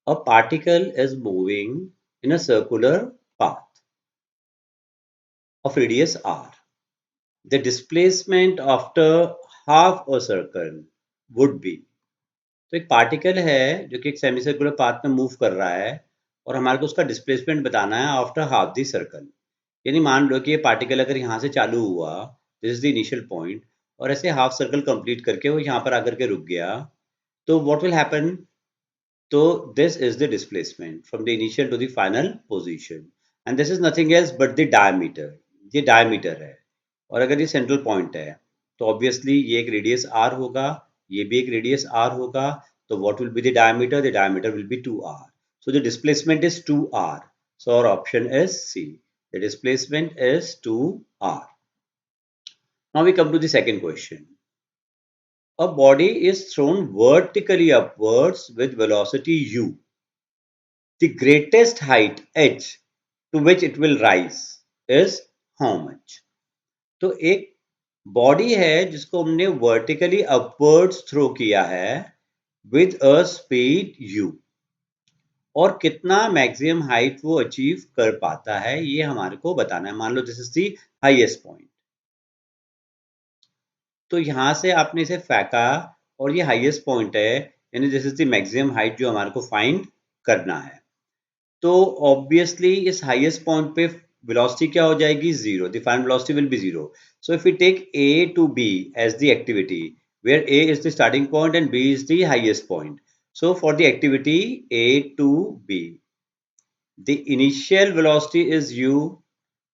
A particle is moving in a circular path of radius r. The displacement after half a circle would be. तो एक particle है जो कि एक semi circular path में move कर रहा है और हमारे को उसका डिस्प्लेसमेंट बताना है आफ्टर हाफ द सर्कल। यानी मान लो कि ये पार्टिकल अगर यहाँ से चालू हुआ, this is the initial point, और ऐसे हाफ सर्कल कंप्लीट करके वो यहाँ पर आकर के रुक गया, तो व्हाट विल हैपन? तो this is the displacement from the initial to the final position, and this is nothing else but the diameter. ये डायमीटर है, और अगर ये सेंट्रल पॉइंट है तो ऑब्वियसली ये एक रेडियस r होगा, ये भी एक रेडियस r होगा, तो what will be the diameter? The diameter will be 2r, so the displacement is 2r, so our option is C, the displacement is 2r. Now we come to the second question. A body is thrown vertically upwards with velocity u. The greatest height h to which it will rise is how much? तो एक body है जिसको हमने vertically upwards throw किया है with a speed u, और कितना maximum height वो अचीव कर पाता है ये हमारे को बताना है। मान लो this is the highest point, तो यहाँ से आपने इसे फेंका और ये हाईएस्ट पॉइंट है, यानी this is the maximum height जो हमारे को फाइंड करना है। तो ऑब्वियसली इस हाईएस्ट पॉइंट पे वेलोसिटी क्या हो जाएगी? Zero. The final velocity will be zero. So if we take A to B as the activity, where A is the starting point and B is the highest point. So for the activity A to B, the initial velocity is u,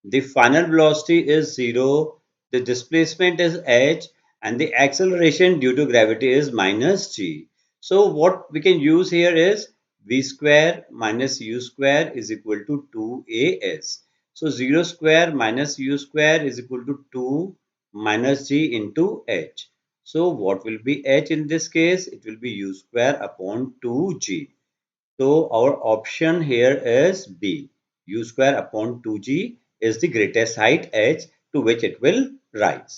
the final velocity is 0, the displacement is h, and the acceleration due to gravity is minus g. So what we can use here is v square minus u square is equal to 2as. So 0 square minus u square is equal to 2 minus g into h. So what will be h in this case? It will be u square upon 2g. So our option here is B. U square upon 2g is the greatest height h to which it will rise.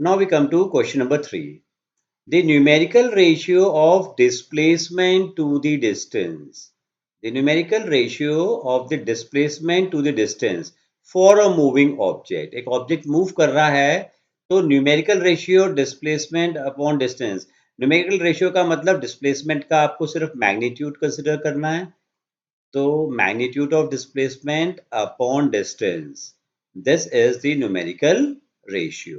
Now we come to question number 3. The numerical ratio of displacement to the distance. The numerical ratio of the displacement to the distance for a moving object. एक object move कर रहा है, तो numerical ratio displacement upon distance. Numerical ratio का मतलब displacement का आपको सिर्फ मैग्नीट्यूड कंसिडर करना है, तो magnitude of displacement upon distance, this is the numerical ratio.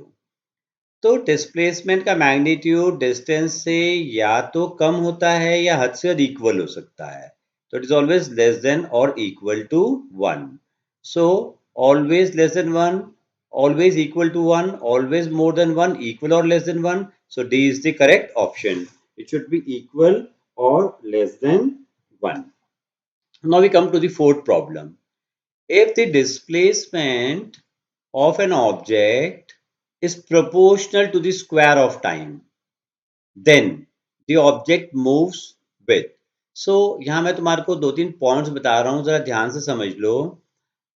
तो डिस्प्लेसमेंट का मैग्नीट्यूड डिस्टेंस से या तो कम होता है या हद से अधिक इक्वल हो सकता है, तो it is always less than और equal to 1। So always less than 1, always equal to 1, always more than 1, equal or less than 1. So D is the correct option. It should be equal or less than 1. Now we come to the fourth problem. If the displacement of an object is proportional to the square of time, then the object moves with. So यहाँ मैं तुम्हारे को दो तीन points बता रहा हूँ, जरा ध्यान से समझ लो।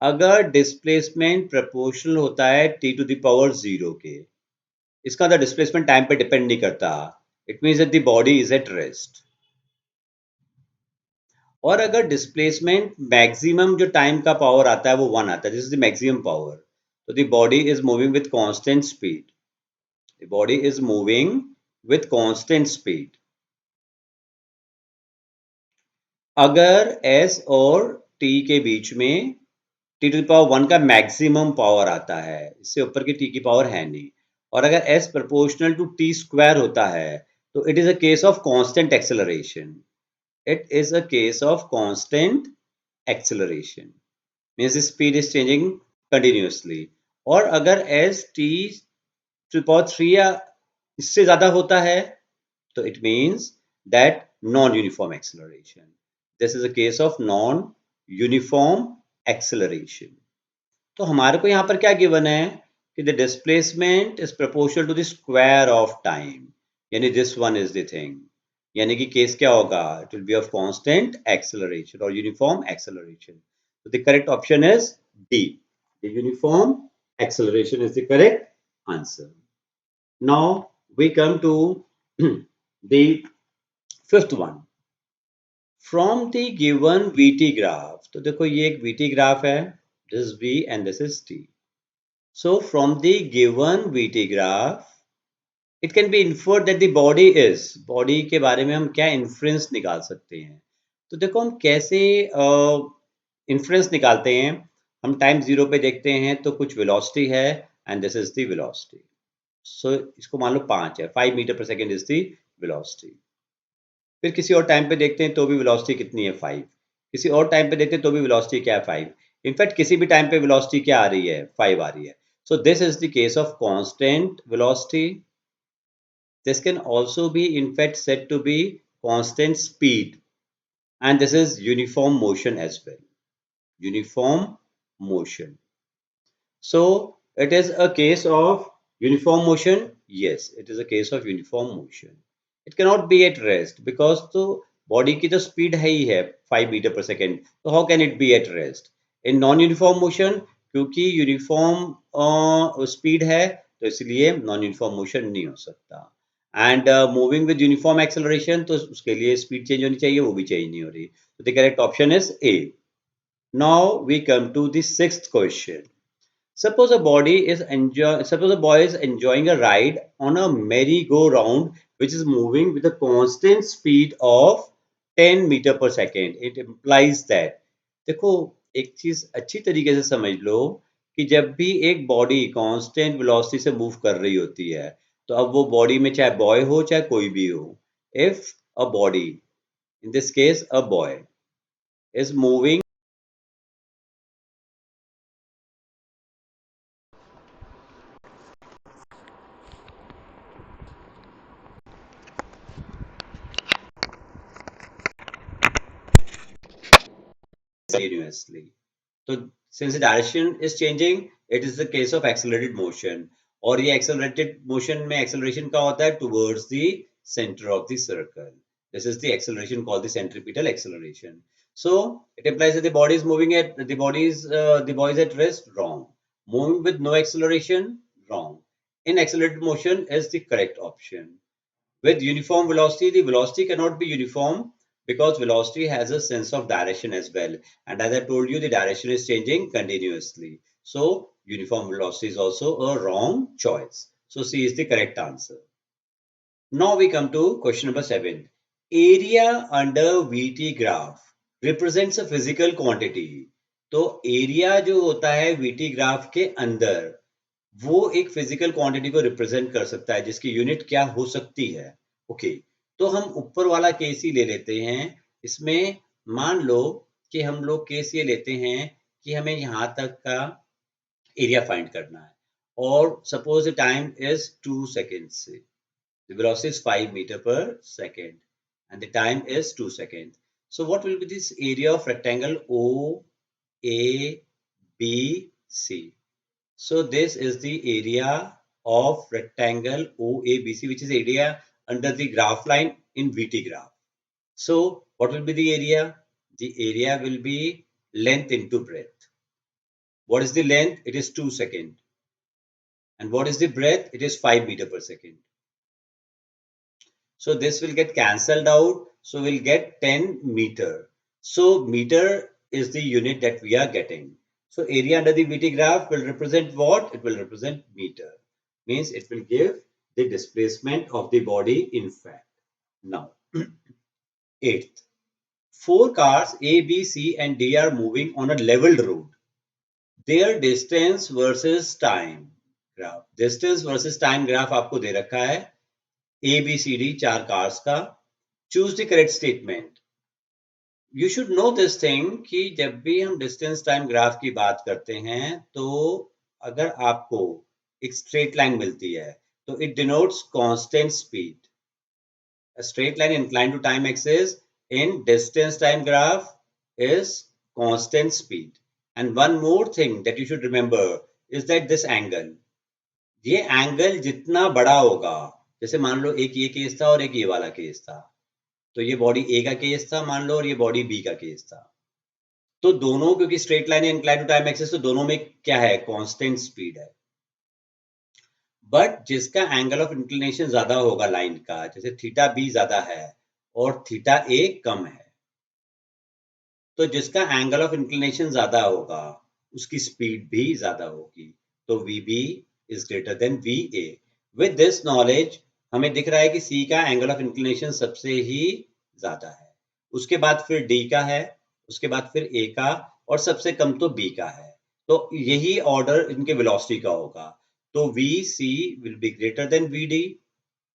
अगर डिस्प्लेसमेंट प्रपोर्शनल होता है t टू द पावर 0 के, इसका मतलब डिस्प्लेसमेंट टाइम पे डिपेंड नहीं करता, it means that the body is at rest. और अगर डिस्प्लेसमेंट मैक्सिमम जो टाइम का पावर आता है वो 1 आता है, this is the maximum power, तो the body is moving with constant speed, the body is moving with constant speed. अगर s और t के बीच में t टू द पावर 1 का मैक्सिमम पावर आता है, इससे ऊपर की t की पावर है नहीं, और अगर s proportional to t square होता है, तो it is a case of constant acceleration. It is a case of constant acceleration, means the speed is changing continuously. और अगर s t to the power 3 या इससे ज्यादा होता है, तो it means that non-uniform acceleration. This is a case of non-uniform acceleration. तो हमारे को यहाँ पर क्या गिवन है कि the displacement is proportional to the square of time, यानी this one is the thing, यानी कि केस क्या होगा? It will be of constant acceleration और यूनिफॉर्म एक्सेलरेशन। तो the correct option is D, the uniform acceleration is the correct answer. Now we come to the fifth one. From the given VT graph, तो देखो ये एक VT graph है, this v and this is t. So from the given VT graph, it can be inferred that the body is, body के बारे में हम क्या inference निकाल सकते हैं. तो देखो हम कैसे inference निकालते हैं. हम टाइम जीरो पे देखते हैं तो कुछ velocity है and this is the velocity. So इसको मान लो 5 है, 5 मीटर पर सेकेंड is the velocity. फिर किसी और टाइम पे देखते हैं तो भी velocity कितनी है 5. किसी और टाइम पे देखते हैं तो भी velocity क्या है 5. इनफैक्ट किसी भी टाइम पे velocity क्या आ रही है 5 आ रही है. So this is the case of constant velocity. This can also be in fact said to be constant speed, and this is uniform motion as well. Uniform motion. So it is a case of uniform motion. Yes, it is a case of uniform motion. It cannot be at rest because तो body की तो speed है ही है 5 meter per second. So how can it be at rest? In non-uniform motion, क्योंकि uniform speed है तो इसलिए non-uniform motion नहीं हो सकता. And moving with uniform acceleration, तो उसके लिए speed change होनी चाहिए, वो भी change नहीं हो रही. So the correct option is A. Now we come to the sixth question. Suppose suppose a boy is enjoying a ride on a merry-go-round which is moving with a constant speed of 10 meter per second. It implies that, देखो एक चीज अच्छी तरीके से समझ लो कि जब भी एक बॉडी कांस्टेंट वेलोसिटी से मूव कर रही होती है तो अब वो बॉडी में चाहे बॉय हो चाहे कोई भी हो, if a body, in this case a boy, is moving continuously. So since the direction is changing, it is the case of accelerated motion. और ये accelerated motion में acceleration का होता है towards the center of the circle. This is the acceleration called the centripetal acceleration. So it implies that the body is moving at the boy is at rest. Wrong. Moving with no acceleration. Wrong. In accelerated motion is the correct option. With uniform velocity, the velocity cannot be uniform because velocity has a sense of direction as well. And as I told you, the direction is changing continuously. So uniform velocity is also a wrong choice. So C is the correct answer. Now we come to question number 7. Area under VT graph represents a physical quantity. तो area जो होता है VT graph के अंदर, वो एक physical quantity को represent कर सकता है जिसकी यूनिट क्या हो सकती है. ओके, तो हम ऊपर वाला केस ही ले लेते हैं. इसमें मान लो कि हम लोग केस ये लेते हैं कि हमें यहाँ तक का एरिया फाइंड करना है और suppose the time is 2 seconds से. The velocity is 5 meter per second and the time is 2 seconds. So what will be this area of rectangle OABC? So this is the area of rectangle OABC, which is area under the graph line in VT graph. So what will be the area? The area will be length into breadth. What is the length? It is 2 seconds. And what is the breadth? It is 5 meter per second. So this will get cancelled out. So we'll get 10 meter. So meter is the unit that we are getting. So area under the VT graph will represent what? It will represent meter. Means it will give the displacement of the body in fact. Now, eighth. 4 cars A, B, C and D are moving on a leveled road. Their distance versus time graph. Distance versus time graph आपको दे रखा है. A, B, C, D 4 cars का. Choose the correct statement. You should know this thing कि जब भी हम distance time graph की बात करते हैं तो अगर आपको एक straight line मिलती है तो it denotes constant speed. A straight line inclined to time axis in distance time graph is constant speed. And one more thing that you should remember is that this angle, ये angle जितना बड़ा होगा, जैसे मान लो एक ये case था और एक ये वाला केस था, तो ये बॉडी ए का केस था मान लो और ये बॉडी बी का केस था, तो दोनों क्योंकि स्ट्रेट लाइन है इंक्लाइन टू टाइम एक्सिस तो दोनों में क्या है, कांस्टेंट स्पीड है. बट जिसका एंगल ऑफ इंक्लिनेशन ज्यादा होगा लाइन का, जैसे थीटा बी ज्यादा है और थीटा ए कम है, तो जिसका एंगल ऑफ इंक्लिनेशन ज्यादा होगा उसकी स्पीड भी ज्यादा होगी, तो VB is greater than VA। With this knowledge हमें दिख रहा है कि C का एंगल ऑफ इंक्लिनेशन सबसे ही ज्यादा है, उसके बाद फिर D का है, उसके बाद फिर A का, और सबसे कम तो B का है। तो यही ऑर्डर इनके वेलोसिटी का होगा। तो VC will be greater than VD,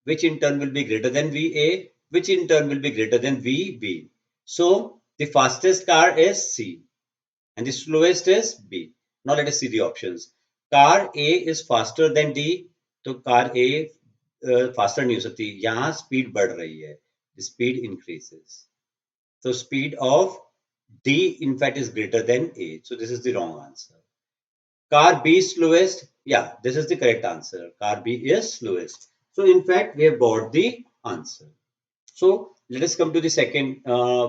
which in turn will be greater than VA, which in turn will be greater than VB. So the fastest car is C and the slowest is B. Now let us see the options. Car A is faster than D, तो car A faster नहीं हो सकती, यहाँ speed बढ़ रही है, speed increases. So speed of D in fact is greater than A. So this is the wrong answer. Car B is slowest. Yeah, this is the correct answer. Car B is slowest. So in fact, we have got the answer. So let us come to the second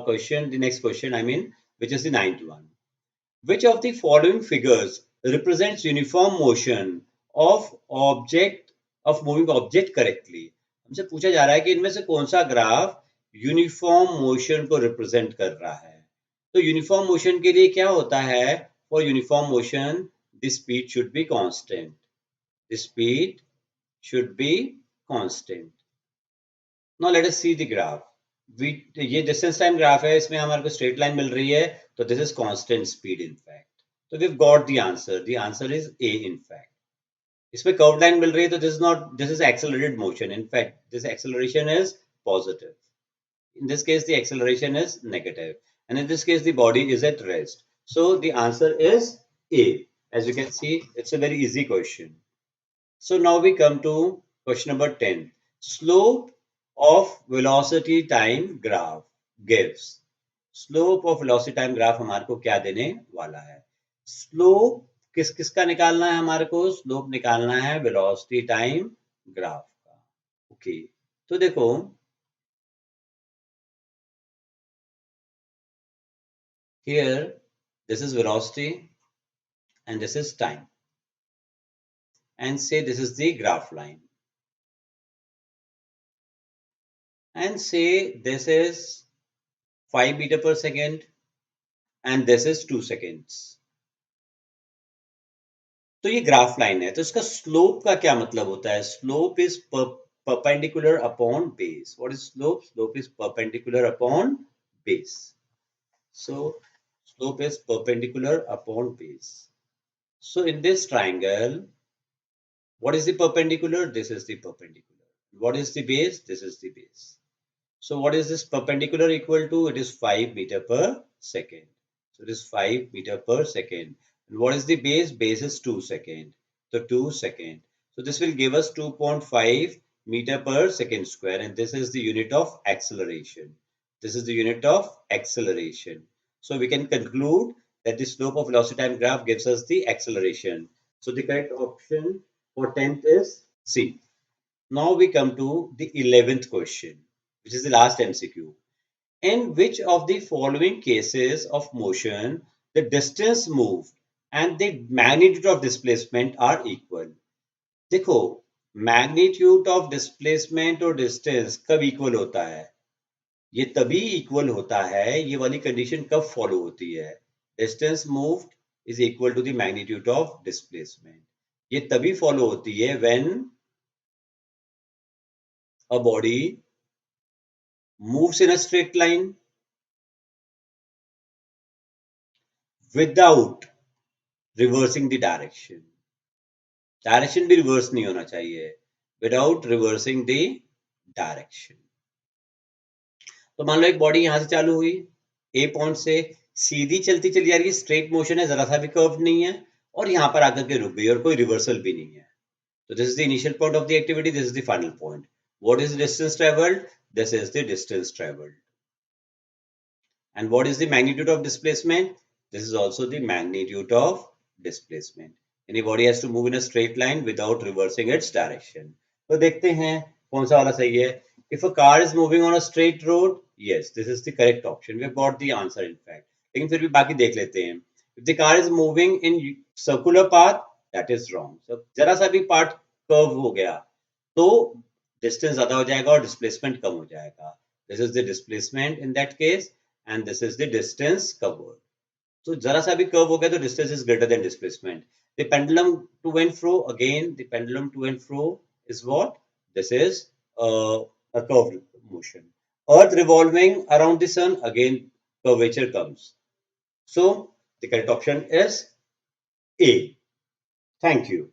question, the next question, I mean, which is the ninth one. Which of the following figures represents uniform motion of moving object correctly? हमसे पूछा जा रहा है कि इनमें से कौन सा ग्राफ यूनिफॉर्म मोशन को रिप्रेजेंट कर रहा है। तो यूनिफॉर्म मोशन के लिए क्या होता है? For uniform motion the speed should be constant. The speed should be constant. Now let us see the graph. ये distance time graph है, इसमें हमारे को straight line मिल रही है, तो this is constant speed in fact. So we've got the answer. The answer is A in fact. इसमें curved line मिल रही है, तो this is accelerated motion. In fact, this acceleration is positive. In this case, the acceleration is negative. And in this case, the body is at rest. So the answer is A. As you can see, it's a very easy question. So now we come to question number 10. Slope of velocity time graph gives. Slope of velocity time graph हमारे को क्या देने वाला है? Slope किसका निकालना है हमारे को? Slope निकालना है velocity time graph का. Okay. तो देखो, here this is velocity and this is time. And say this is the graph line. And say this is 5 meter per second and this is 2 seconds. तो ये graph line है, तो इसका slope का क्या मतलब होता है? Slope is perpendicular upon base. What is slope? Slope is perpendicular upon base. So slope is perpendicular upon base. So in this triangle, what is the perpendicular? This is the perpendicular. What is the base? This is the base. So what is this perpendicular equal to? It is 5 meter per second. So it is 5 meter per second. And what is the base? Base is 2 second. So 2 second. So this will give us 2.5 meter per second square. And this is the unit of acceleration. This is the unit of acceleration. So we can conclude that the slope of velocity time graph gives us the acceleration. So the correct option for 10th is C. Now we come to the 11th question, which is the last MCQ. In which of the following cases of motion the distance moved and the magnitude of displacement are equal? देखो, magnitude of displacement और distance कब equal होता है? ये तभी equal होता है, ये वाली condition कब follow होती है? Distance moved is equal to the magnitude of displacement. ये तभी follow होती है when a body moves in a straight line without reversing the direction. Direction भी reverse नहीं होना चाहिए. Without reversing the direction. तो मान लो एक बॉडी यहां से चालू हुई, ए पॉइंट से सीधी चलती चली जा रही है, स्ट्रेट मोशन है, जरा सा भी कर्व नहीं है, और यहां पर आकर के रुक गई और कोई रिवर्सल भी नहीं है. तो this is the initial point of the activity, this is the final point. What is the distance traveled? This is the distance traveled. And what is the magnitude of displacement? This is also the magnitude of displacement. Any body has to move in a straight line without reversing its direction. तो देखते हैं कौन सा वाला सही है. If a car is moving on a straight road, yes, this is the correct option. We have got the answer in fact. लेकिन फिर भी बाकी देख लेते हैं. If the car is moving in circular path, that is wrong. So जरा सा भी part curve हो गया, तो distance ज़्यादा हो जाएगा और displacement कम हो जाएगा. This is the displacement in that case. and this is the distance covered. So जरा सा भी curve हो गया तो distance is greater than displacement. The pendulum to and fro, again the pendulum to and fro is what? This is a curved motion. Earth revolving around the sun, again curvature comes. So the correct option is A. Thank you.